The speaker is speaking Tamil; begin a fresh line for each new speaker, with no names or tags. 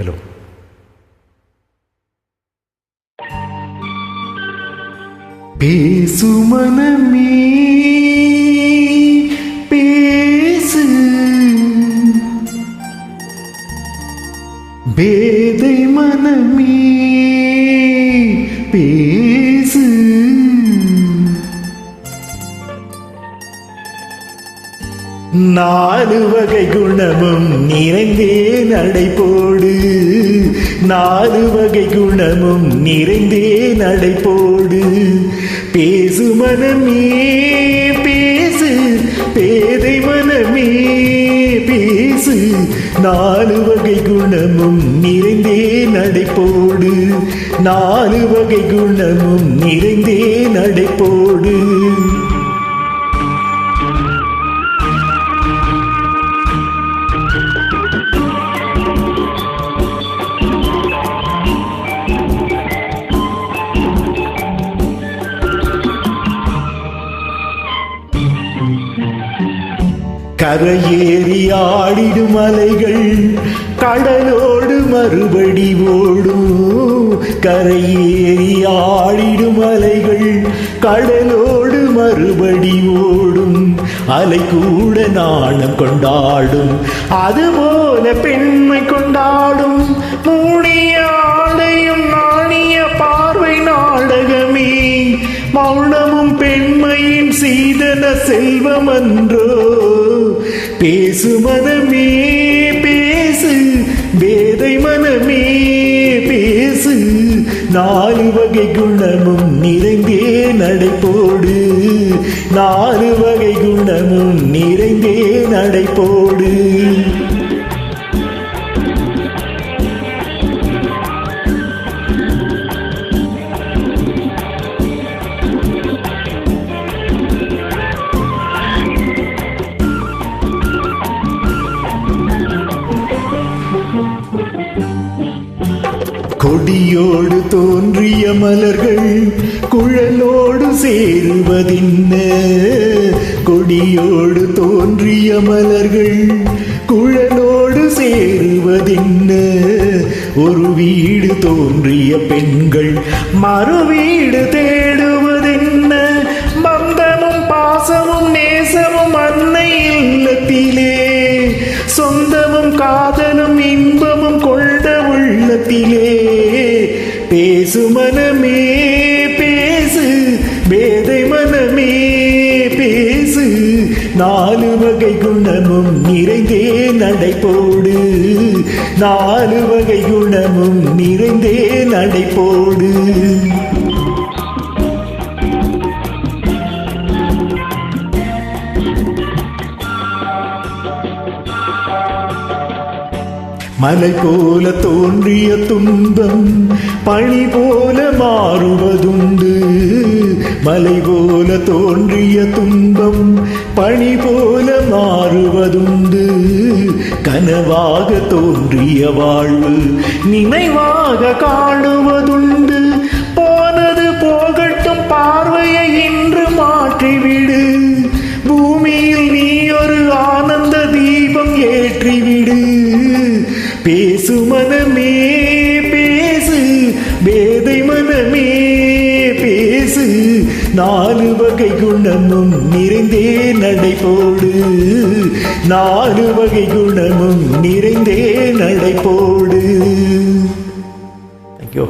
ஹலோ. பேசு மனமே பேசு, பேதை மனமே பேசு. நாலு வகை குணமும் நிறைந்தே நடை போடு, நாலு வகை குணமும் நிறைந்தே நடை போடு. பேசு மனமே பேசு, பேதை மனமே பேசு. நாலு வகை குணமும் நிறைந்தே நடை போடு, நாலு வகை குணமும் நிறைந்தே நடை போடு. கரையேறி ஆடிடும் அலைகள் கடலோடு மறுபடி ஓடும், கரையேறி ஆடிடும் அலைகள் கடலோடு மறுபடி ஓடும். அலை கூட நாணம் கொண்டாடும், அதுபோல பெண்மை கொண்டாடும். மூடிய ஆடையும் நாணிய பார்வை நாடகமே, மௌனமும் பெண்மையின் சீதன செல்வம் அன்றோ. பேசு மனமே பேசு, பேதை மனமே பேசு. நாலு வகை குணமும் நிறைந்தே நடை போடு, நாலு வகை குணமும் நிறைந்தே நடை போடு. கொடியோடு தோன்றிய மலர்கள் குழலோடு சேருவதின்ன, கொடியோடு தோன்றிய மலர்கள் குழலோடு சேருவதின்ன. ஒரு வீடு தோன்றிய பெண்கள் மறு வீடு தேடுவதென்ன. பந்தமும் பாசமும் நேசமும் அன்னை இல்லத்திலே, சொந்தமும் காதலும் இன்பமும் கொண்ட உள்ளத்திலே. பேசு மனமே பேசு, பேதை மனமே பேசு. நாலு வகை குணமும் நிறைந்தே நடை போடு, நாலு வகை குணமும் நிறைந்தே நடை போடு. மலை போல தோன்றிய துன்பம் பனி போல மாறுவதுண்டு, மலை போல தோன்றிய துன்பம் பனி போல மாறுவதுண்டு. கனவாக தோன்றிய வாழ்வு நினைவாக காணுவதுண்டு. போனது போகட்டும், பார்வையை இன்று மாற்றிவிடு. பூமியில் நீ ஒரு ஆனந்த தீபம் ஏற்றிவிடு. பேசு மனமே பேசு, பேதை மனமே பேசு. நாலு வகை குணமும் நிறைந்தே நடை போடு, நாலு வகை குணமும் நிறைந்தே நடை போடு. தேங்க்யூ.